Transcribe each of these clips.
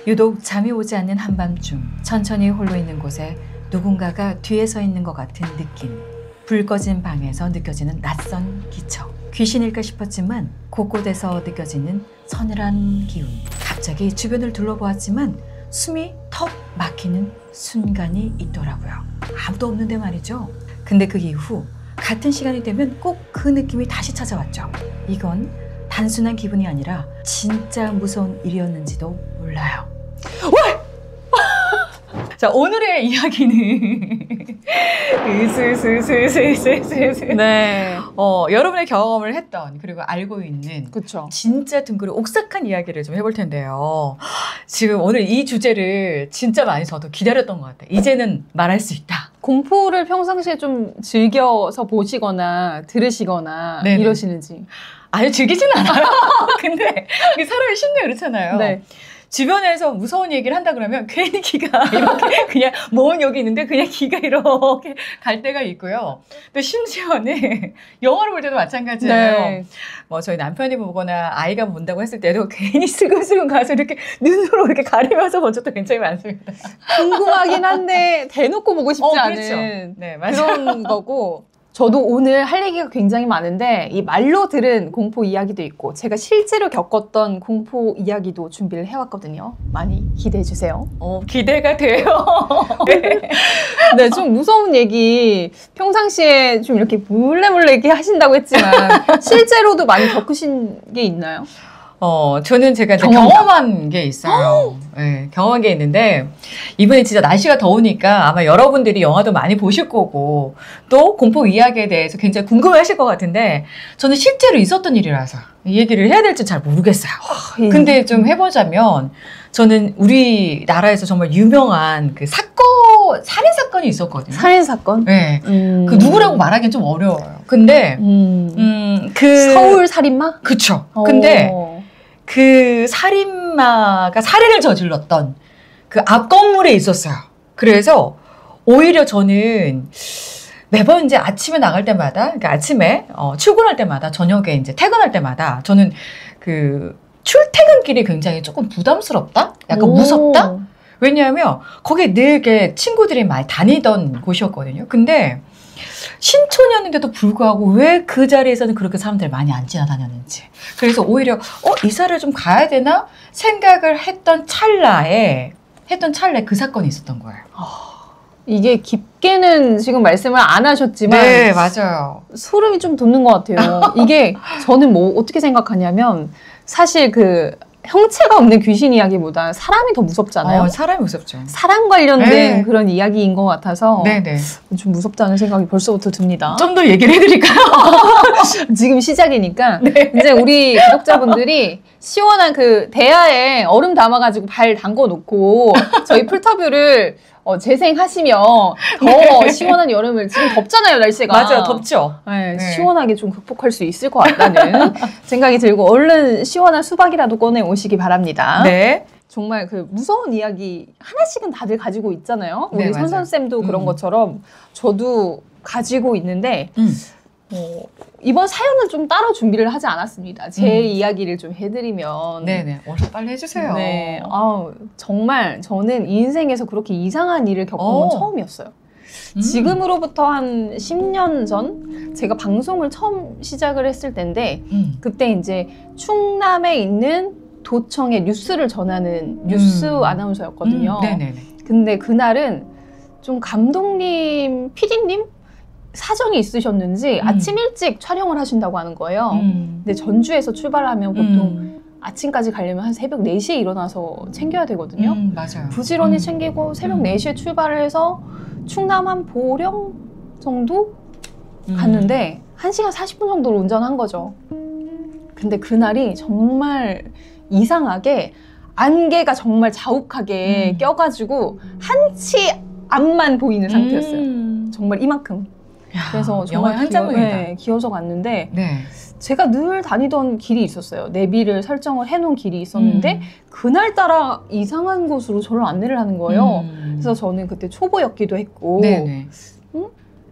유독 잠이 오지 않는 한밤중 천천히 홀로 있는 곳에 누군가가 뒤에 서 있는 것 같은 느낌. 불 꺼진 방에서 느껴지는 낯선 기척. 귀신일까 싶었지만 곳곳에서 느껴지는 서늘한 기운. 갑자기 주변을 둘러보았지만 숨이 턱 막히는 순간이 있더라고요. 아무도 없는데 말이죠. 근데 그 이후 같은 시간이 되면 꼭 그 느낌이 다시 찾아왔죠. 이건 단순한 기분이 아니라 진짜 무서운 일이었는지도 몰라요. 자, 오늘의 이야기는 네. 여러분의 경험을 했던 그리고 알고 있는 그쵸. 진짜 둥그레 옥삭한 이야기를 좀 해볼 텐데요. 지금 오늘 이 주제를 진짜 많이 저도 기다렸던 것 같아요. 이제는 말할 수 있다. 공포를 평상시에 좀 즐겨서 보시거나 들으시거나 네네. 이러시는지. 아니, 즐기진 않아요. 근데 사람이 쉽네 그렇잖아요. 네. 주변에서 무서운 얘기를 한다 그러면 괜히 기가 이렇게 그냥 몸은 여기 있는데 그냥 기가 이렇게 갈 때가 있고요. 또 심지어는 영화를 볼 때도 마찬가지예요. 네. 뭐 저희 남편이 보거나 아이가 본다고 했을 때도 괜히 슬금슬금 가서 이렇게 눈으로 이렇게 가리면서 본 적도 굉장히 많습니다. 궁금하긴 한데 대놓고 보고 싶지 그렇죠. 않은 네, 맞아요. 그런 거고. 저도 오늘 할 얘기가 굉장히 많은데 이 말로 들은 공포 이야기도 있고 제가 실제로 겪었던 공포 이야기도 준비를 해왔거든요. 많이 기대해 주세요. 기대가 돼요. 네, 좀 무서운 얘기 평상시에 좀 이렇게 몰래 이렇게 하신다고 했지만 실제로도 많이 겪으신 게 있나요? 저는 제가 이제 경험한 게 있어요. 네, 경험한 게 있는데, 이번에 진짜 날씨가 더우니까 아마 여러분들이 영화도 많이 보실 거고, 또 공포 이야기에 대해서 굉장히 궁금해 하실 것 같은데, 저는 실제로 있었던 일이라서 이 얘기를 해야 될지 잘 모르겠어요. 근데 좀 해보자면, 저는 우리나라에서 정말 유명한 그 살인사건이 있었거든요. 살인사건? 네. 그 누구라고 말하기는 좀 어려워요. 근데, 서울 살인마? 그쵸. 근데, 그 살인마가 살해를 저질렀던 그 앞 건물에 있었어요. 그래서 오히려 저는 매번 이제 아침에 나갈 때마다, 그러니까 아침에 출근할 때마다, 저녁에 이제 퇴근할 때마다 저는 그 출퇴근길이 굉장히 조금 부담스럽다? 약간 무섭다? 왜냐하면 거기에 늘 이렇게 친구들이 많이 다니던 곳이었거든요. 근데 신촌이었는데도 불구하고 왜 그 자리에서는 그렇게 사람들이 많이 안 지나다녔는지. 그래서 오히려 이사를 좀 가야 되나 생각을 했던 찰나에 그 사건이 있었던 거예요. 이게 깊게는 지금 말씀을 안 하셨지만 네, 맞아요. 소름이 좀 돋는 것 같아요. 이게 저는 뭐 어떻게 생각하냐면 사실 그 형체가 없는 귀신 이야기보다 사람이 더 무섭잖아요. 사람이 무섭죠. 사람 관련된 네. 그런 이야기인 것 같아서 네네. 좀 무섭다는 생각이 벌써부터 듭니다. 좀 더 얘기를 해드릴까요? 지금 시작이니까 네. 이제 우리 구독자분들이 시원한 그 대야에 얼음 담아가지고 발 담궈 놓고 저희 풀터뷰를 재생하시면 더 시원한 여름을 지금 덥잖아요 날씨가. 맞아요, 덥죠. 네, 네. 시원하게 좀 극복할 수 있을 것 같다는 생각이 들고 얼른 시원한 수박이라도 꺼내 오시기 바랍니다. 네. 정말 그 무서운 이야기 하나씩은 다들 가지고 있잖아요. 네, 우리 맞아요. 선선쌤도 그런 것처럼 저도 가지고 있는데 이번 사연은 좀 따로 준비를 하지 않았습니다. 제 이야기를 좀 해드리면 네네. 어서 빨리 해주세요. 네, 정말 저는 인생에서 그렇게 이상한 일을 겪은 건 처음이었어요. 지금으로부터 한 10년 전 제가 방송을 처음 시작을 했을 때인데 그때 이제 충남에 있는 도청의 뉴스를 전하는 뉴스 아나운서였거든요. 네네네. 근데 그날은 좀 감독님, PD님 사정이 있으셨는지 아침 일찍 촬영을 하신다고 하는 거예요. 근데 전주에서 출발하면 보통 아침까지 가려면 한 새벽 4시에 일어나서 챙겨야 되거든요. 맞아요. 부지런히 챙기고 새벽 4시에 출발을 해서 충남 한 보령 정도 갔는데 1시간 40분 정도를 운전한 거죠. 근데 그날이 정말 이상하게 안개가 정말 자욱하게 껴가지고 한치 앞만 보이는 상태였어요. 정말 이만큼. 그래서 정말 한 장면이다. 기어서 갔는데 네. 제가 늘 다니던 길이 있었어요. 내비를 설정을 해놓은 길이 있었는데 그날따라 이상한 곳으로 저를 안내를 하는 거예요. 그래서 저는 그때 초보였기도 했고 네네.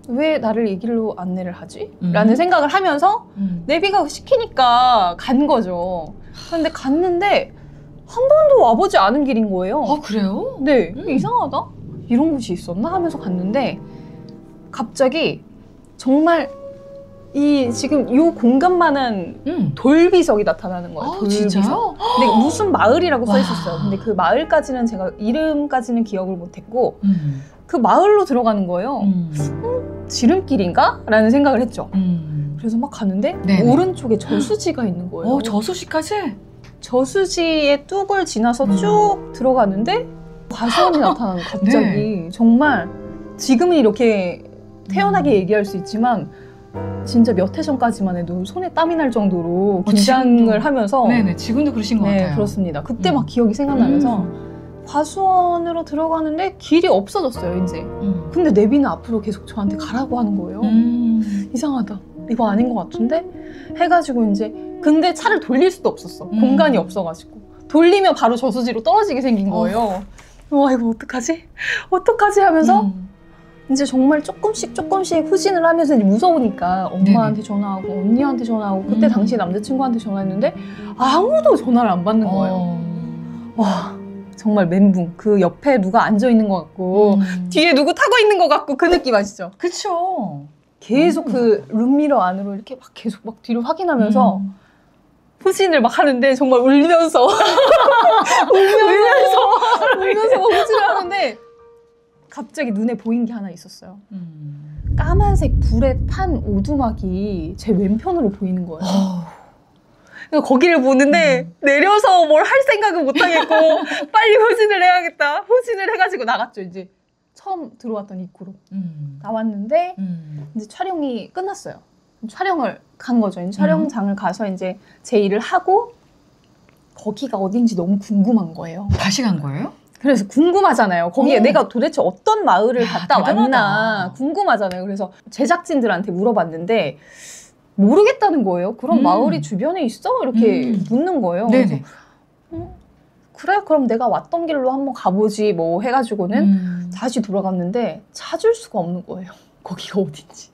왜 나를 이 길로 안내를 하지? 라는 생각을 하면서 내비가 시키니까 간 거죠. 그런데 갔는데 한 번도 와보지 않은 길인 거예요. 아, 그래요? 네, 이상하다? 이런 곳이 있었나? 하면서 갔는데 갑자기 정말 지금 이 공간만한 돌비석이 나타나는 거예요. 돌비석. 진짜요? 근데 무슨 마을이라고 써 있었어요. 근데 그 마을까지는 제가 이름까지는 기억을 못했고 그 마을로 들어가는 거예요. 지름길인가? 라는 생각을 했죠. 그래서 막 가는데 네네. 오른쪽에 저수지가 있는 거예요. 저수지까지? 저수지의 뚝을 지나서 쭉 들어가는데 과수원이 나타나는 거예요. 갑자기. 네. 정말 지금은 이렇게 태연하게 얘기할 수 있지만 진짜 몇 해 전까지만 해도 손에 땀이 날 정도로 긴장을 지금도, 하면서 네네, 지금도 그러신 것 같아요. 그렇습니다. 그때 막 기억이 생각나면서 과수원으로 들어가는데 길이 없어졌어요, 이제. 근데 내비는 앞으로 계속 저한테 가라고 하는 거예요. 이상하다. 이거 아닌 것 같은데? 해가지고 이제 근데 차를 돌릴 수도 없었어. 공간이 없어가지고. 돌리면 바로 저수지로 떨어지게 생긴 거예요. 와, 이거 어떡하지? 어떡하지? 하면서 이제 정말 조금씩 후진을 하면서 이제 무서우니까 엄마한테 전화하고 언니한테 전화하고 그때 당시 남자친구한테 전화했는데 아무도 전화를 안 받는 거예요. 와, 정말 멘붕. 그 옆에 누가 앉아있는 것 같고 뒤에 누구 타고 있는 것 같고 그 느낌 아시죠? 그쵸. 계속 그 룸미러 안으로 이렇게 막 계속 막 뒤로 확인하면서 후진을 막 하는데 정말 울면서 울면서 막 후진을 하는데 갑자기 눈에 보인 게 하나 있었어요. 까만색 불에 탄 오두막이 제 왼편으로 보이는 거예요. 그러니까 거기를 보는데 내려서 뭘 할 생각은 못 하겠고 빨리 후진을 해야겠다. 후진을 해가지고 나갔죠. 이제 처음 들어왔던 입구로 나왔는데 이제 촬영이 끝났어요. 촬영을 간 거죠. 이제 촬영장을 가서 이제 제 일을 하고 거기가 어딘지 너무 궁금한 거예요. 다시 간 거예요? 그래서 궁금하잖아요. 거기에 내가 도대체 어떤 마을을 갔다 왔나 궁금하잖아요. 그래서 제작진들한테 물어봤는데 모르겠다는 거예요. 그런 마을이 주변에 있어? 이렇게 묻는 거예요. 네네. 그래서 그래? 그럼 내가 왔던 길로 한번 가보지 뭐 해가지고는 다시 돌아갔는데 찾을 수가 없는 거예요. 거기가 어딘지.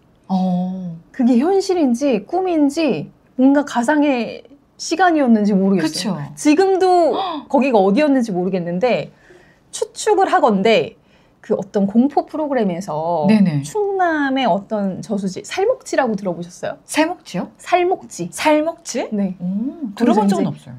그게 현실인지 꿈인지 뭔가 가상의 시간이었는지 모르겠어요. 그쵸. 지금도 거기가 어디였는지 모르겠는데 추측을 하건대 그 어떤 공포 프로그램에서 네네. 충남의 어떤 저수지 살목지라고 들어보셨어요? 살목지요? 살목지. 살목지? 네. 들어본 적은 없어요.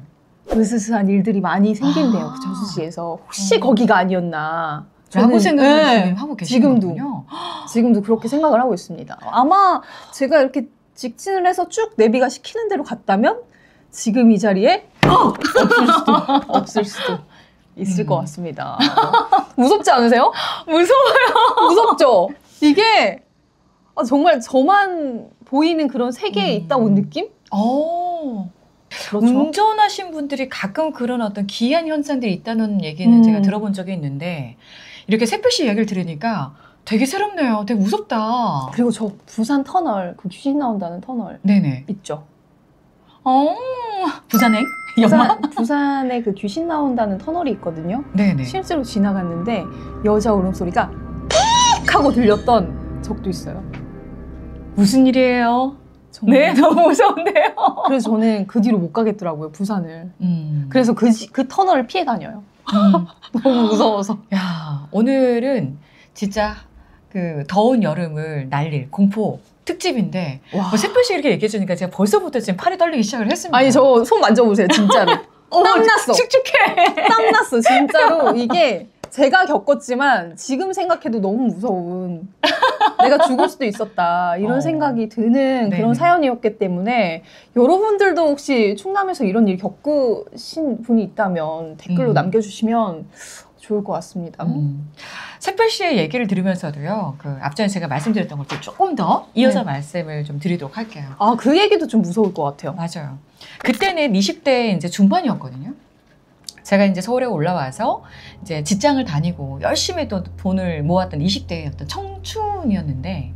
으스스한 일들이 많이 생긴대요. 그 저수지에서. 혹시 거기가 아니었나. 라고 생각을 하고 계시는군요. 지금도 그렇게 생각을 하고 있습니다. 아마 제가 이렇게 직진을 해서 쭉 내비가 시키는 대로 갔다면 지금 이 자리에 없을 수도 있을 것 같습니다. 무섭지 않으세요? 무서워요. 무섭죠? 이게 정말 저만 보이는 그런 세계에 있다 온 느낌? 그렇죠. 운전하신 분들이 가끔 그런 어떤 기이한 현상들이 있다는 얘기는 제가 들어본 적이 있는데 이렇게 새벽시 이야기를 들으니까 되게 새롭네요. 되게 무섭다. 그리고 저 부산 터널, 그 귀신 나온다는 터널 네네. 있죠? 부산행? 영화? 부산에 그 귀신 나온다는 터널이 있거든요. 네네. 실제로 지나갔는데 여자 울음소리가 삑 하고 들렸던 적도 있어요. 무슨 일이에요? 정말. 네, 너무 무서운데요. 그래서 저는 그 뒤로 못 가겠더라고요, 부산을. 그래서 그 터널을 피해 다녀요. 너무 무서워서. 야, 오늘은 진짜 그 더운 여름을 날릴 공포 특집인데 뭐 새벽시 이렇게 얘기해 주니까 제가 벌써부터 지금 팔이 떨리기 시작을 했습니다. 아니, 저 손 만져보세요, 진짜로. 땀났어. 축축해. 땀났어, 진짜로. 이게 제가 겪었지만 지금 생각해도 너무 무서운, 내가 죽을 수도 있었다 이런 생각이 드는 네네. 그런 사연이었기 때문에 여러분들도 혹시 충남에서 이런 일 겪으신 분이 있다면 댓글로 남겨주시면 좋을 것 같습니다. 샛별씨의 얘기를 들으면서도요, 그 앞전에 제가 말씀드렸던 것들 조금 더 이어서 말씀을 좀 드리도록 할게요. 그 얘기도 좀 무서울 것 같아요. 맞아요. 그때는 20대 이제 중반이었거든요. 제가 이제 서울에 올라와서 이제 직장을 다니고 열심히 또 돈을 모았던 20대의 어떤 청춘이었는데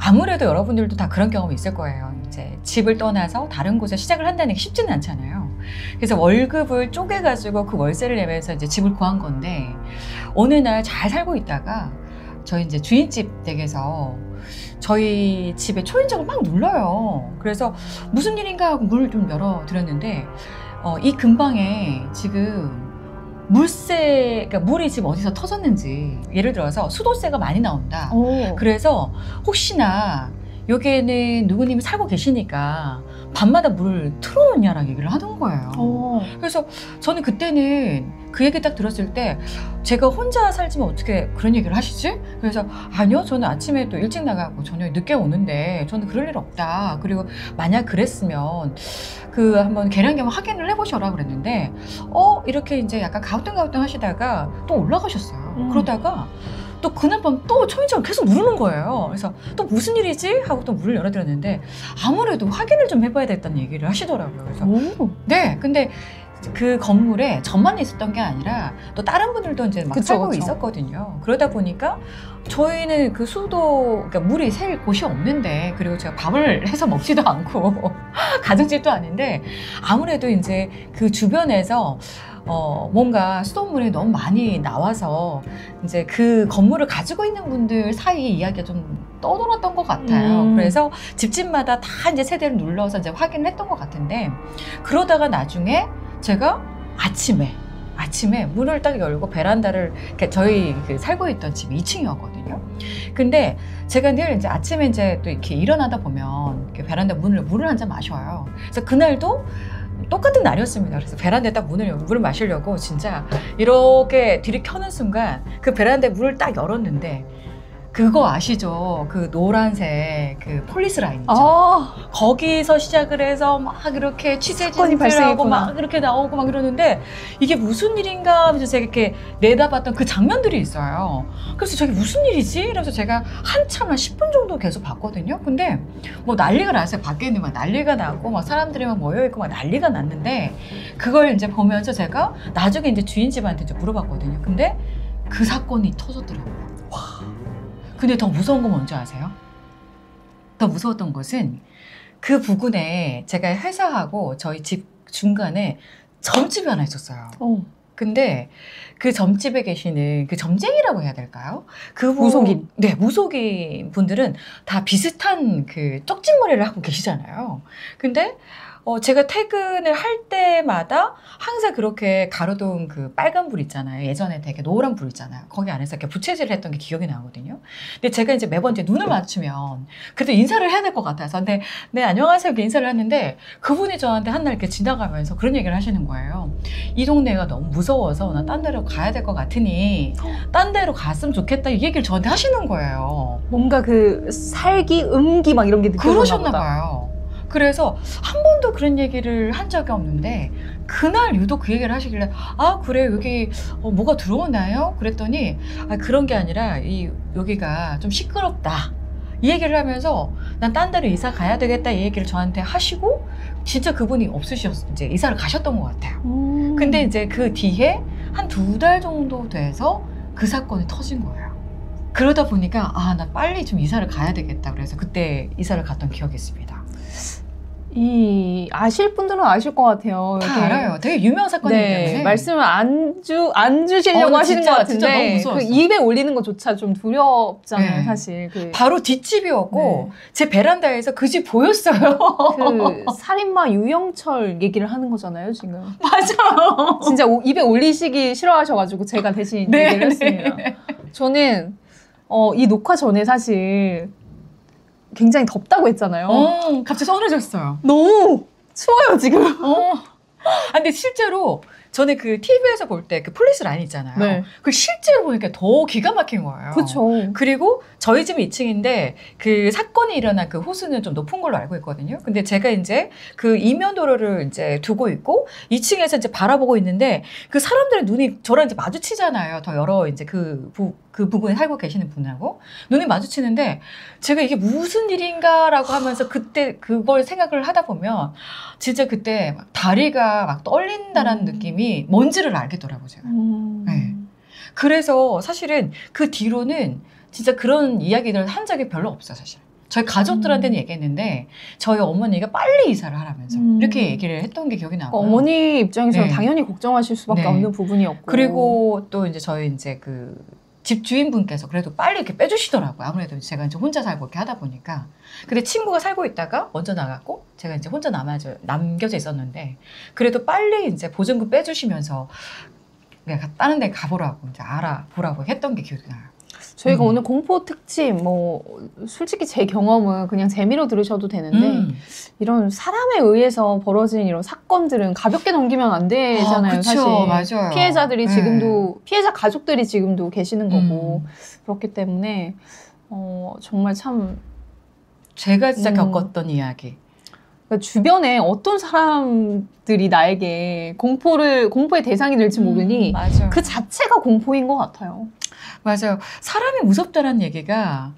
아무래도 여러분들도 다 그런 경험이 있을 거예요. 이제 집을 떠나서 다른 곳에 시작을 한다는 게 쉽지는 않잖아요. 그래서 월급을 쪼개가지고 그 월세를 내면서 이제 집을 구한 건데 어느 날 잘 살고 있다가 저희 이제 주인집 댁에서 저희 집에 초인종을 막 눌러요. 그래서 무슨 일인가 하고 문을 좀 열어드렸는데 이 근방에 지금 물세, 그러니까 물이 지금 어디서 터졌는지, 예를 들어서 수도세가 많이 나온다. 그래서 혹시나 여기에는 누구님이 살고 계시니까 밤마다 물을 틀어놓냐라고 얘기를 하는 거예요. 그래서 저는 그때는 그 얘기 딱 들었을 때 제가 혼자 살지만 어떻게 그런 얘기를 하시지? 그래서 아니요, 저는 아침에 또 일찍 나가고 저녁에 늦게 오는데 저는 그럴 일 없다. 그리고 만약 그랬으면 그 한번 계량기 한번 확인을 해보셔라 그랬는데 이렇게 이제 약간 가우뚱가우뚱 하시다가 또 올라가셨어요. 그러다가 또 그날 밤 또 초인종을 계속 누르는 거예요. 그래서 또 무슨 일이지? 하고 또 문을 열어드렸는데 아무래도 확인을 좀 해봐야 됐다는 얘기를 하시더라고요. 그래서 네, 근데 그 건물에 저만 있었던 게 아니라 또 다른 분들도 이제 막 살고 있었거든요. 그러다 보니까 저희는 그 수도, 그러니까 물이 셀 곳이 없는데, 그리고 제가 밥을 해서 먹지도 않고 가정집도 아닌데 아무래도 이제 그 주변에서 뭔가 수돗물이 너무 많이 나와서 이제 그 건물을 가지고 있는 분들 사이 이야기가 좀 떠돌았던 것 같아요. 그래서 집집마다 다 이제 세대를 눌러서 이제 확인을 했던 것 같은데, 그러다가 나중에 제가 아침에 문을 딱 열고 베란다를, 그러니까 저희 그 살고 있던 집이 2층이었거든요. 근데 제가 늘 이제 아침에 이제 또 이렇게 일어나다 보면 이렇게 베란다 물을 한 잔 마셔요. 그래서 그날도 똑같은 날이었습니다. 그래서 베란다에 딱 물을 마시려고 진짜 이렇게 들이켜는 순간 그 베란다에 문을 딱 열었는데, 그거 아시죠? 그 노란색 그 폴리스 라인 있죠? 거기서 시작을 해서 막 이렇게 취재진들하고 막 이렇게 나오고 막 이러는데 이게 무슨 일인가 하면서 제가 이렇게 내다봤던 그 장면들이 있어요. 그래서 저게 무슨 일이지? 이러면서 제가 한참 한 10분 정도 계속 봤거든요. 근데 뭐 난리가 났어요. 밖에는 막 난리가 나고 막 사람들이 막 모여있고 막 난리가 났는데, 그걸 이제 보면서 제가 나중에 이제 주인집한테 이제 물어봤거든요. 근데 그 사건이 터졌더라고요. 근데 더 무서운 건 뭔지 아세요? 더 무서웠던 것은 그 부근에 제가 회사하고 저희 집 중간에 점집이 하나 있었어요. 근데 그 점집에 계시는 그 점쟁이라고 해야 될까요? 무속인. 네, 무속인 분들은 다 비슷한 그 쪽진머리를 하고 계시잖아요. 근데 제가 퇴근을 할 때마다 항상 그렇게 가로등 그 빨간 불 있잖아요. 예전에 되게 노란 불 있잖아요. 거기 안에서 이렇게 부채질을 했던 게 기억이 나거든요. 근데 제가 이제 매번 이제 눈을 맞추면 그래도 인사를 해야 될 것 같아서, 근데 네, 안녕하세요 이렇게 인사를 했는데 그분이 저한테 한날 이렇게 지나가면서 그런 얘기를 하시는 거예요. 이 동네가 너무 무서워서 나 딴 데로 가야 될 것 같으니 딴 데로 갔으면 좋겠다, 이 얘기를 저한테 하시는 거예요. 뭔가 그 살기, 음기 막 이런 게 느껴졌나 그러셨나 봐요. 그래서 한 번도 그런 얘기를 한 적이 없는데 그날 유독 그 얘기를 하시길래 그래, 여기 뭐가 들어오나요? 그랬더니 그런 게 아니라 여기가 좀 시끄럽다, 이 얘기를 하면서 난 딴 데로 이사 가야 되겠다, 이 얘기를 저한테 하시고 진짜 그분이 이제 이사를 가셨던 것 같아요. 근데 이제 그 뒤에 한 2달 정도 돼서 그 사건이 터진 거예요. 그러다 보니까 나 빨리 좀 이사를 가야 되겠다, 그래서 그때 이사를 갔던 기억이 있습니다. 아실 분들은 아실 것 같아요. 다 알아요. 되게 유명한 사건이기 때문에. 말씀을 안 주시려고 하시는 것 같은데, 진짜 너무 무서웠어. 그 입에 올리는 것조차 좀 두렵잖아요, 사실. 바로 뒷집이었고 제 베란다에서 그 집 보였어요. 그 살인마 유영철 얘기를 하는 거잖아요, 지금. 맞아. 진짜 입에 올리시기 싫어하셔가지고 제가 대신 얘기를 했습니다. 저는 이 녹화 전에 사실 굉장히 덥다고 했잖아요. 갑자기 서늘해졌어요. 너무 추워요, 지금. 근데 실제로 전에 그 TV에서 볼 때 그 폴리스 라인 있잖아요. 그 실제로 보니까 더 기가 막힌 거예요. 그렇죠. 그리고 저희 집은 2층인데 그 사건이 일어난 그 호수는 좀 높은 걸로 알고 있거든요. 근데 제가 이제 그 이면도로를 이제 두고 있고 2층에서 이제 바라보고 있는데 그 사람들의 눈이 저랑 이제 마주치잖아요. 더 여러 이제 그 부근에 살고 계시는 분하고 눈이 마주치는데 제가 이게 무슨 일인가라고 하면서 그때 그걸 생각을 하다 보면 진짜 그때 막 다리가 막 떨린다라는 느낌이 뭔지를 알겠더라고요, 제가. 네. 그래서 사실은 그 뒤로는 진짜 그런 이야기들을 한 적이 별로 없어요, 사실. 저희 가족들한테는 얘기했는데 저희 어머니가 빨리 이사를 하라면서 이렇게 얘기를 했던 게 기억이 나고요. 어머니 입장에서는 당연히 걱정하실 수밖에 없는 부분이었고. 그리고 또 이제 저희 이제 그 집주인분께서 그래도 빨리 이렇게 빼주시더라고요. 아무래도 제가 이제 혼자 살고 이렇게 하다 보니까. 근데 친구가 살고 있다가 먼저 나갔고 제가 이제 혼자 남겨져 있었는데 그래도 빨리 이제 보증금 빼주시면서 내가 다른 데 가보라고 이제 알아보라고 했던 게 기억이 나요. 저희가 오늘 공포 특집 뭐 솔직히 제 경험은 그냥 재미로 들으셔도 되는데 이런 사람에 의해서 벌어진 이런 사건들은 가볍게 넘기면 안 되잖아요. 그쵸, 사실 맞아요. 피해자들이 지금도 피해자 가족들이 지금도 계시는 거고 그렇기 때문에 정말 참 제가 진짜 겪었던 이야기. 그러니까 주변에 어떤 사람들이 나에게 공포의 대상이 될지 모르니 맞아요. 그 자체가 공포인 것 같아요. 맞아요. 사람이 무섭다는 얘기가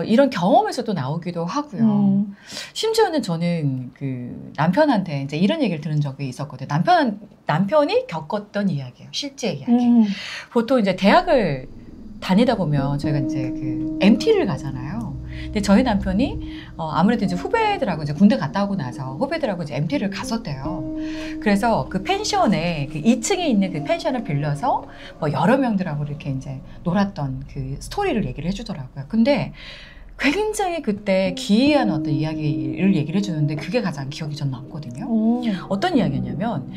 이런 경험에서도 나오기도 하고요. 심지어는 저는 그 남편한테 이제 이런 얘기를 들은 적이 있었거든요. 남편이 겪었던 이야기예요. 실제 이야기. 보통 이제 대학을 다니다 보면 저희가 이제 그 MT를 가잖아요. 근데 저희 남편이 아무래도 이제 후배들하고 이제 군대 갔다 오고 나서 후배들하고 이제 MT를 갔었대요. 그래서 그 펜션에 그 2층에 있는 그 펜션을 빌려서 뭐 여러 명들하고 이렇게 이제 놀았던 그 스토리를 얘기를 해주더라고요. 근데 굉장히 그때 기이한 어떤 이야기를 얘기를 해주는데 그게 가장 기억이 전 남거든요. 어떤 이야기였냐면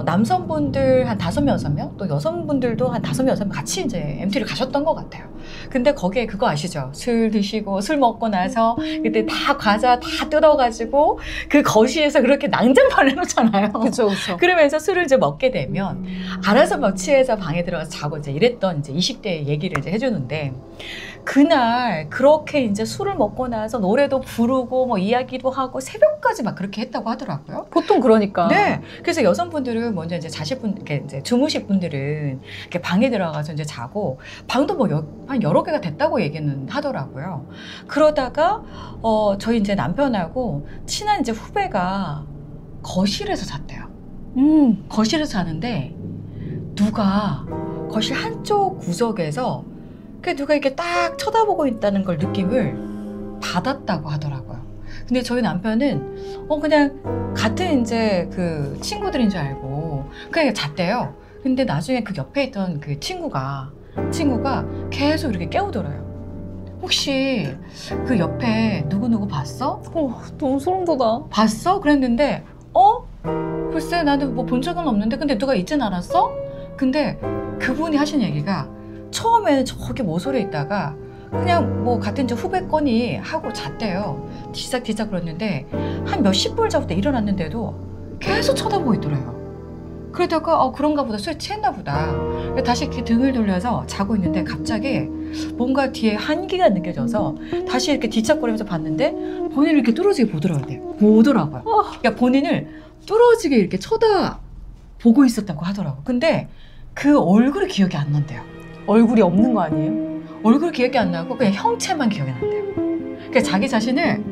남성분들 한 5명, 6명 또 여성분들도 한 5명, 6명 같이 이제 MT를 가셨던 것 같아요. 근데 거기에 그거 아시죠? 술 드시고 술 먹고 나서 그때 다 과자 다 뜯어가지고 그 거실에서 그렇게 낭장판을 해놓잖아요. 그렇죠, 그렇죠. 그러면서 술을 이제 먹게 되면 알아서 막 취해서 방에 들어가서 자고 이제 이랬던 이제 20대 얘기를 이제 해주는데 그날 그렇게 이제 술을 먹고 나서 노래도 부르고 뭐 이야기도 하고 새벽까지 막 그렇게 했다고 하더라고요. 보통 그러니까. 네. 그래서 여성분들은 먼저 이제 이렇게 이제 주무실 분들은 이렇게 방에 들어가서 이제 자고 방도 뭐 한 여러 개가 됐다고 얘기는 하더라고요. 그러다가 저희 이제 남편하고 친한 이제 후배가 거실에서 잤대요. 거실에서 자는데 누가 거실 한쪽 구석에서 누가 이렇게 딱 쳐다보고 있다는 걸 느낌을 받았다고 하더라고요. 근데 저희 남편은 그냥 같은 이제 그 친구들인 줄 알고 그냥 잤대요. 근데 나중에 그 옆에 있던 그 친구가 계속 이렇게 깨우더래요. 혹시 그 옆에 누구누구 봤어? 너무 소름 돋아. 봤어? 그랬는데 글쎄 나는 뭐 본 적은 없는데 근데 누가 있진 않았어? 근데 그분이 하신 얘기가 처음에는 저기 모서리에 있다가 그냥 뭐 같은 저 후배거니 하고 잤대요. 뒤싹뒤싹 그랬는데 한 몇십 분 전부터 일어났는데도 계속 쳐다보고 있더래요. 그러다가 그런가 보다 술에 취했나 보다. 다시 이렇게 등을 돌려서 자고 있는데 갑자기 뭔가 뒤에 한기가 느껴져서 다시 이렇게 뒤척거리면서 봤는데 본인을 이렇게 뚫어지게 보더라고요. 그러니까 본인을 뚫어지게 이렇게 쳐다보고 있었다고 하더라고요. 근데 그 얼굴이 기억이 안 난대요. 얼굴이 없는 거 아니에요? 얼굴 기억이 안 나고 그냥 형체만 기억이 난대요. 그러니까 자기 자신을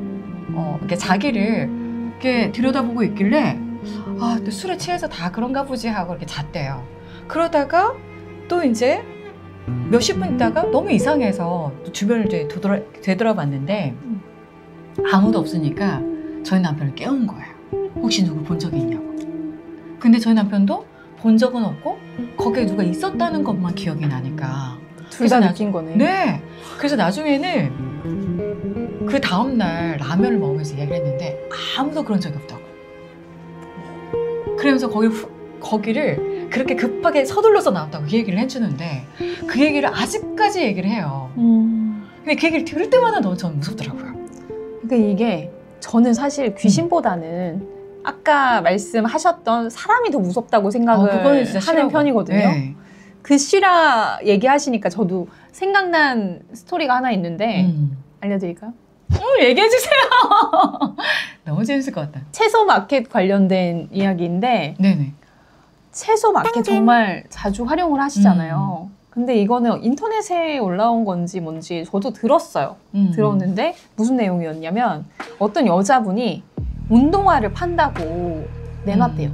이렇게 자기를 이렇게 들여다보고 있길래 또 술에 취해서 다 그런가 보지 하고 이렇게 잤대요. 그러다가 또 이제 몇십 분 있다가 너무 이상해서 또 주변을 이제 되돌아봤는데 아무도 없으니까 저희 남편을 깨운 거예요. 혹시 누구 본 적이 있냐고. 근데 저희 남편도 본 적은 없고 거기에 누가 있었다는 것만 기억이 나니까 둘 다 느낀 거네. 네. 그래서 나중에는 그 다음날 라면을 먹으면서 얘기를 했는데 아무도 그런 적이 없다고. 그러면서 거기를 그렇게 급하게 서둘러서 나왔다고 그 얘기를 해주는데 그 얘기를 아직까지 얘기를 해요. 근데 그 얘기를 들을 때마다 너무 저는 무섭더라고요. 그러니까 이게 저는 사실 귀신보다는 아까 말씀하셨던 사람이 더 무섭다고 생각을 하는 편이거든요. 네. 그 실화 얘기하시니까 저도 생각난 스토리가 하나 있는데 알려드릴까요? 얘기해주세요. 너무 재밌을 것 같다. 채소 마켓 관련된 이야기인데 네네. 채소 마켓 정말 자주 활용을 하시잖아요. 근데 이거는 인터넷에 올라온 건지 뭔지 저도 들었어요. 들었는데 무슨 내용이었냐면 어떤 여자분이 운동화를 판다고 내놨대요.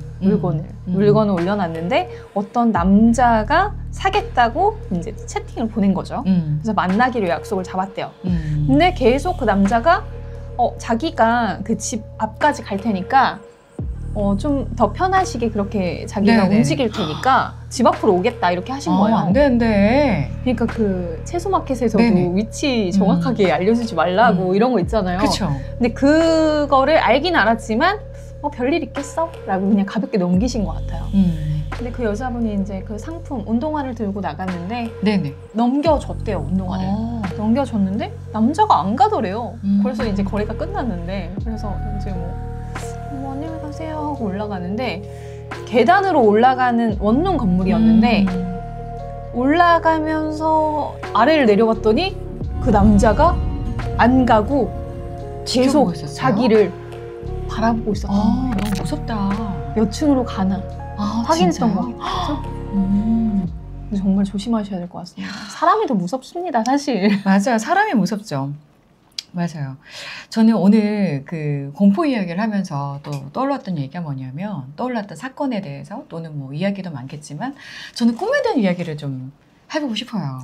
물건을 올려놨는데 어떤 남자가 사겠다고 이제 채팅을 보낸 거죠. 그래서 만나기로 약속을 잡았대요. 근데 계속 그 남자가 자기가 그 집 앞까지 갈 테니까 좀 더 편하시게 그렇게 자기가 네네. 움직일 테니까 집 앞으로 오겠다 이렇게 하신 거예요. 안 되는데. 그러니까 그 채소마켓에서도 네네. 위치 정확하게 알려주지 말라고 이런 거 있잖아요. 그쵸. 근데 그거를 알긴 알았지만 별일 있겠어? 라고 그냥 가볍게 넘기신 것 같아요. 근데 그 여자분이 이제 그 상품 운동화를 들고 나갔는데 네네. 넘겨줬대요, 운동화를. 넘겨줬는데 남자가 안 가더래요. 그래서 이제 거래가 끝났는데, 그래서 이제 안녕히 가세요 하고 올라가는데, 계단으로 올라가는 원룸 건물이었는데 올라가면서 아래를 내려봤더니 그 남자가 안 가고 계속 자기를 바라보고 있었던 거예요. 너무 무섭다. 몇 층으로 가나 확인했던 진짜요? 거겠죠. 근데 정말 조심하셔야 될 것 같습니다. 사람이 더 무섭습니다, 사실. 맞아요. 사람이 무섭죠. 맞아요. 저는 오늘 그 공포 이야기를 하면서 또 떠올랐던 얘기가 뭐냐면, 떠올랐던 사건에 대해서 또는 뭐 이야기도 많겠지만, 저는 꿈에 대한 이야기를 좀 해보고 싶어요.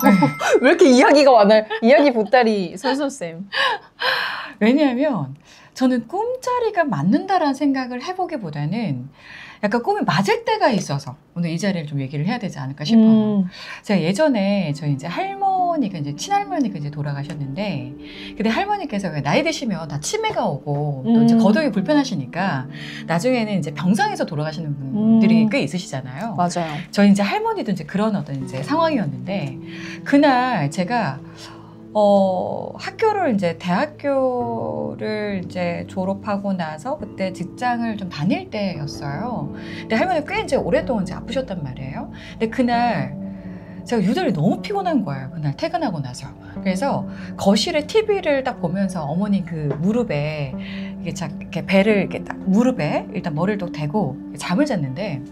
네. 왜 이렇게 이야기가 많아요? 이야기 보따리 선수쌤. 왜냐하면 저는 꿈자리가 맞는다라는 생각을 해보기보다는 약간 꿈이 맞을 때가 있어서 오늘 이 자리를 좀 얘기를 해야 되지 않을까 싶어요. 제가 예전에 저희 이제 할머니가 이제 친할머니가 이제 돌아가셨는데, 근데 할머니께서 나이 드시면 다 치매가 오고 또 이제 거동이 불편하시니까 나중에는 이제 병상에서 돌아가시는 분들이 꽤 있으시잖아요. 맞아요. 저희 이제 할머니도 이제 그런 어떤 이제 상황이었는데, 그날 제가 학교를 이제 대학교를 이제 졸업하고 나서 그때 직장을 좀 다닐 때였어요. 근데 할머니 꽤 이제 오랫동안 이제 아프셨단 말이에요. 근데 그날 제가 유달리 너무 피곤한 거예요. 그날 퇴근하고 나서. 그래서 거실에 TV를 딱 보면서 어머니 그 무릎에 이렇게 배를 이렇게 딱 무릎에 일단 머리를 또 대고 잠을 잤는데,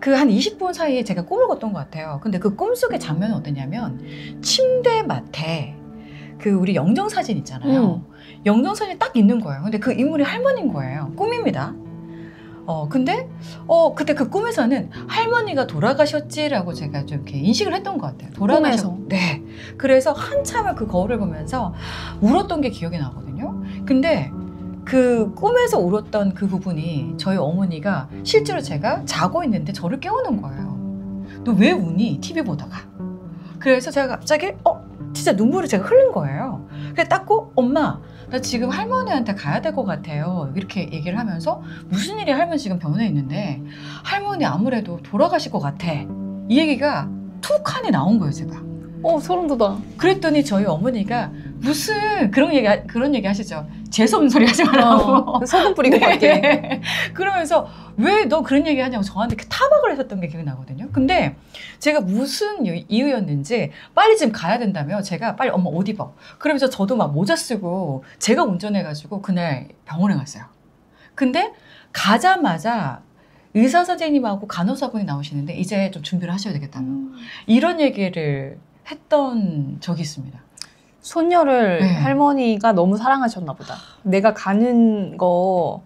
그 한 20분 사이에 제가 꿈을 꿨던 것 같아요. 근데 그 꿈속의 장면은 어떠냐면, 침대 맡에 그 우리 영정사진 있잖아요. 영정사진이 딱 있는 거예요. 근데 그 인물이 할머니인 거예요. 꿈입니다. 근데 그때 그 꿈에서는 할머니가 돌아가셨지라고 제가 좀 이렇게 인식을 했던 것 같아요. 꿈에서? 네. 그래서 한참을 그 거울을 보면서 울었던 게 기억이 나거든요. 근데 그 꿈에서 울었던 그 부분이 저희 어머니가 실제로 제가 자고 있는데 저를 깨우는 거예요. 너 왜 우니? TV 보다가. 그래서 제가 갑자기 진짜 눈물을 제가 흘린 거예요. 그래서 닦고, 엄마, 나 지금 할머니한테 가야 될 것 같아요. 이렇게 얘기를 하면서, 무슨 일이 할머니 지금 병원에 있는데 할머니 아무래도 돌아가실 것 같아. 이 얘기가 툭 하니 나온 거예요, 제가. 소름 돋아. 그랬더니 저희 어머니가 무슨 그런 얘기 하시죠. 재수없는 소리 하지 말라고. 소금 뿌린 것 같아. 네. 그러면서 왜 너 그런 얘기 하냐고 저한테 타박을 하셨던 게 기억이 나거든요. 근데 제가 무슨 이유였는지 빨리 지금 가야 된다며 제가 빨리 엄마 옷 입어. 그러면서 저도 막 모자 쓰고 제가 운전해가지고 그날 병원에 갔어요. 근데 가자마자 의사 선생님하고 간호사분이 나오시는데 이제 좀 준비를 하셔야 되겠다며 이런 얘기를 했던 적이 있습니다. 손녀를 할머니가 너무 사랑하셨나 보다. 내가 가는 거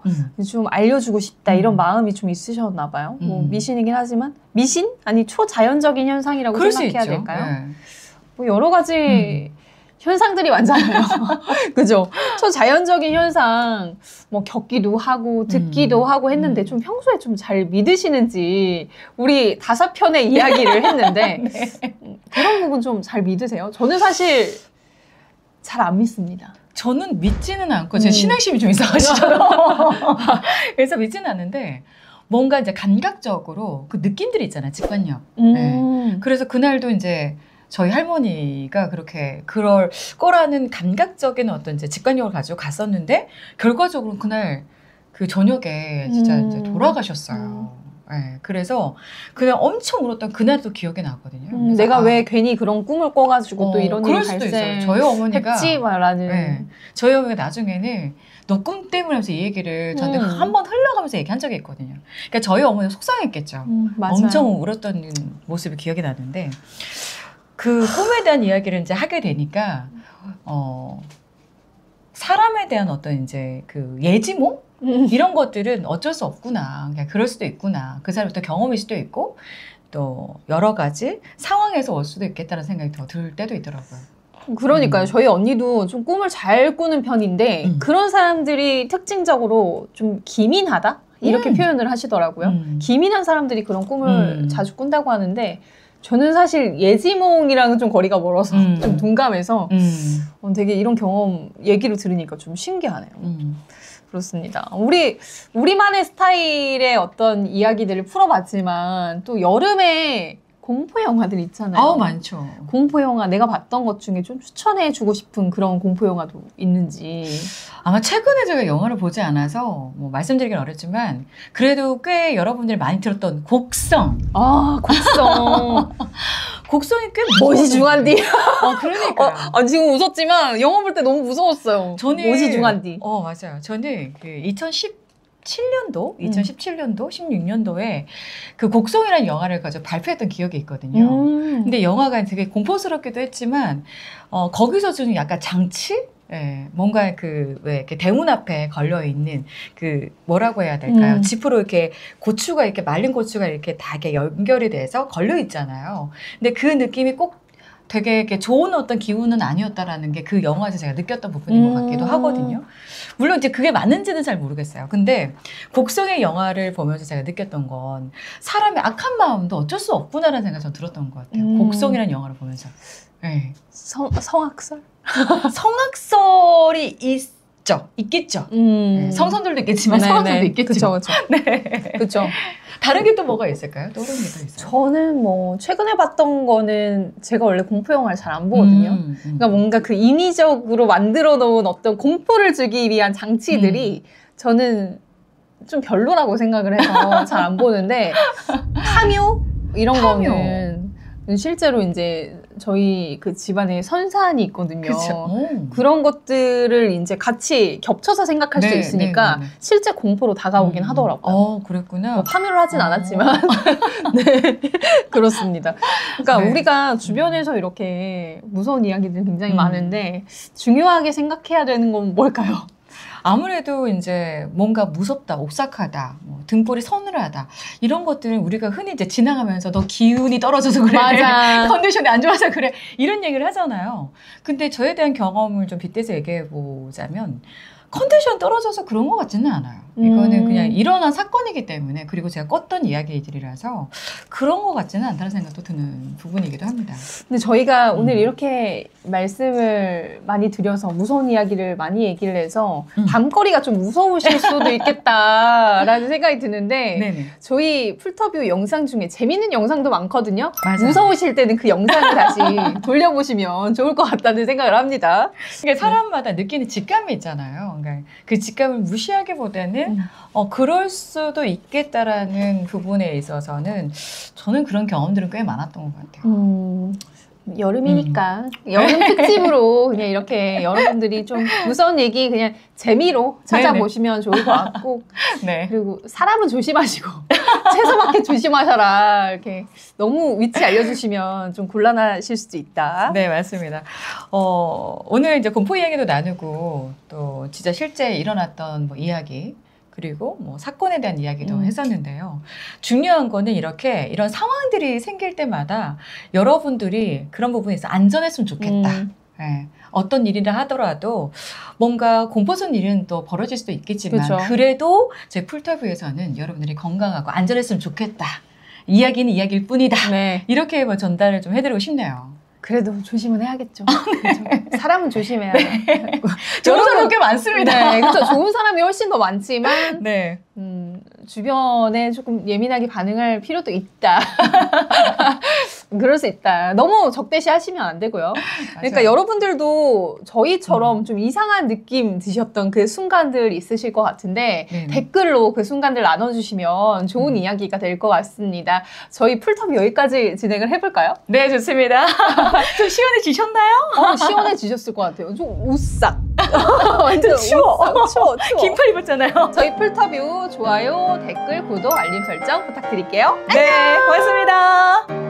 좀 알려주고 싶다 이런 마음이 좀 있으셨나 봐요. 뭐 미신이긴 하지만 미신? 아니 초자연적인 현상이라고 생각해야 될까요? 네. 뭐 여러 가지 현상들이 많잖아요. 그죠? 초자연적인 현상 뭐 겪기도 하고 듣기도 하고 했는데 좀 평소에 좀 잘 믿으시는지 우리 5편의 이야기를 했는데 네. 그런 부분 좀 잘 믿으세요? 저는 사실 잘 안 믿습니다. 저는 믿지는 않고 제 신앙심이 좀 있어가지고 그래서 믿지는 않는데 뭔가 이제 감각적으로 그 느낌들이 있잖아요. 직관력. 네. 그래서 그날도 이제 저희 할머니가 그렇게 그럴 거라는 감각적인 어떤 이제 직관력을 가지고 갔었는데 결과적으로 그날 그 저녁에 진짜 이제 돌아가셨어요. 네, 그래서 그냥 엄청 울었던 그날도 기억이 나거든요. 내가 왜 괜히 그런 꿈을 꿔가지고 또 이런 일이 발생 저희 어머니가 했지 말라는. 네, 저희 어머니가 나중에는 너 꿈 때문에 하면서 이 얘기를 저한테 한 번 흘려가면서 얘기한 적이 있거든요. 그러니까 저희 어머니가 속상했겠죠. 엄청 울었던 모습이 기억이 나는데 그 꿈에 대한 이야기를 이제 하게 되니까 사람에 대한 어떤 이제 그 예지몽 이런 것들은 어쩔 수 없구나. 그냥 그럴 수도 있구나. 그 사람의 또 경험일 수도 있고 또 여러 가지 상황에서 올 수도 있겠다는 생각이 더 들 때도 있더라고요. 그러니까요. 저희 언니도 좀 꿈을 잘 꾸는 편인데 그런 사람들이 특징적으로 좀 기민하다? 이렇게 표현을 하시더라고요. 기민한 사람들이 그런 꿈을 자주 꾼다고 하는데 저는 사실 예지몽이랑은 좀 거리가 멀어서 좀 동감해서 되게 이런 경험 얘기를 들으니까 좀 신기하네요. 그렇습니다. 우리만의 스타일의 어떤 이야기들을 풀어봤지만 또 여름에 공포 영화들 있잖아요. 많죠. 공포 영화 내가 봤던 것 중에 좀 추천해주고 싶은 그런 공포 영화도 있는지. 아마 최근에 제가 영화를 보지 않아서 뭐 말씀드리긴 어렵지만 그래도 꽤 여러분들이 많이 들었던 곡성. 곡성. 곡성이 꽤 멋이 중한디. 그러니까요. 지금 웃었지만 영화 볼 때 너무 무서웠어요. 저는 멋이 중한디. 맞아요. 저는 그 2017년도, 16년도에 그 곡성이라는 영화를 가지고 발표했던 기억이 있거든요. 근데 영화가 되게 공포스럽기도 했지만 거기서 주는 약간 장치? 예, 뭔가 왜 이렇게 대문 앞에 걸려 있는 뭐라고 해야 될까요? 지프로 이렇게 고추가 이렇게 말린 고추가 이렇게 다 이렇게 연결이 돼서 걸려 있잖아요. 근데 그 느낌이 꼭 되게 이렇게 좋은 어떤 기운은 아니었다라는 게 그 영화에서 제가 느꼈던 부분인 것 같기도 하거든요. 물론 이제 그게 맞는지는 잘 모르겠어요. 근데 곡성의 영화를 보면서 제가 느꼈던 건 사람의 악한 마음도 어쩔 수 없구나라는 생각이 전 들었던 것 같아요. 곡성이라는 영화를 보면서. 네. 성악설? 성악설이 있겠죠. 네. 성선들도 있겠지만 성악설도 있겠죠. 그렇죠. 네. 그렇죠. 다른 게 또 뭐가 있을까요? 떠오르는 게 또 있어요? 저는 뭐 최근에 봤던 거는 제가 원래 공포 영화를 잘 안 보거든요. 그러니까 뭔가 그 인위적으로 만들어 놓은 어떤 공포를 주기 위한 장치들이 저는 좀 별로라고 생각을 해서 잘 안 보는데 탐요 이런 거는 실제로 이제 저희 그 집안에 선산이 있거든요. 그런 것들을 이제 같이 겹쳐서 생각할 수 있으니까 실제 공포로 다가오긴 하더라고요. 그랬구나. 뭐 파묘를 하진 않았지만. 네. 그렇습니다. 그러니까 우리가 주변에서 이렇게 무서운 이야기들이 굉장히 많은데 중요하게 생각해야 되는 건 뭘까요? 아무래도 이제 뭔가 무섭다, 옥삭하다, 뭐 등골이 서늘하다 이런 것들은 우리가 흔히 이제 지나가면서 너 기운이 떨어져서 그래, 맞아. 컨디션이 안 좋아서 그래 이런 얘기를 하잖아요. 근데 저에 대한 경험을 좀 빗대서 얘기해 보자면 컨디션 떨어져서 그런 것 같지는 않아요. 이거는 그냥 일어난 사건이기 때문에 그리고 제가 껐던 이야기들이라서 그런 것 같지는 않다는 생각도 드는 부분이기도 합니다. 근데 저희가 오늘 이렇게 말씀을 많이 드려서 무서운 이야기를 많이 얘기를 해서 밤거리가 좀 무서우실 수도 있겠다라는 생각이 드는데 네네. 저희 풀터뷰 영상 중에 재밌는 영상도 많거든요. 맞아요. 무서우실 때는 그 영상을 다시 돌려보시면 좋을 것 같다는 생각을 합니다. 그러니까 사람마다 느끼는 직감이 있잖아요. 그러니까 그 직감을 무시하기보다는 그럴 수도 있겠다라는 부분에 있어서는 저는 그런 경험들은 꽤 많았던 것 같아요. 여름이니까 여름 특집으로 그냥 이렇게 여러분들이 좀 무서운 얘기 그냥 재미로 찾아보시면 좋을 것 같고 네. 그리고 사람은 조심하시고 채소마켓 조심하셔라 이렇게 너무 위치 알려주시면 좀 곤란하실 수도 있다. 네, 맞습니다. 오늘 이제 공포 이야기도 나누고 또 진짜 실제 일어났던 뭐 이야기 그리고 뭐 사건에 대한 이야기도 했었는데요. 중요한 거는 이런 상황들이 생길 때마다 여러분들이 그런 부분에서 안전했으면 좋겠다. 네. 어떤 일이라 하더라도 뭔가 공포스러운 일은 또 벌어질 수도 있겠지만 그쵸. 그래도 제 풀터뷰에서는 여러분들이 건강하고 안전했으면 좋겠다. 이야기는 이야기일 뿐이다. 네. 이렇게 뭐 전달을 좀 해드리고 싶네요. 그래도 조심은 해야겠죠. 그렇죠? 사람은 조심해야 돼요. 좋은 사람 꽤 많습니다. 네, 그렇죠. 좋은 사람이 훨씬 더 많지만 네. 주변에 조금 예민하게 반응할 필요도 있다. 그럴 수 있다. 너무 적대시하시면 안 되고요. 그러니까 여러분들도 저희처럼 좀 이상한 느낌 드셨던 그 순간들 있으실 것 같은데 댓글로 그 순간들 나눠주시면 좋은 이야기가 될 것 같습니다. 저희 풀터뷰 여기까지 진행을 해볼까요? 네, 좋습니다. 좀 시원해지셨나요? 시원해지셨을 것 같아요. 좀 오싹. 완전 추워. 추워. 긴팔 입었잖아요. 저희 풀터뷰 좋아요, 댓글, 구독, 알림 설정 부탁드릴게요. 네, 고맙습니다.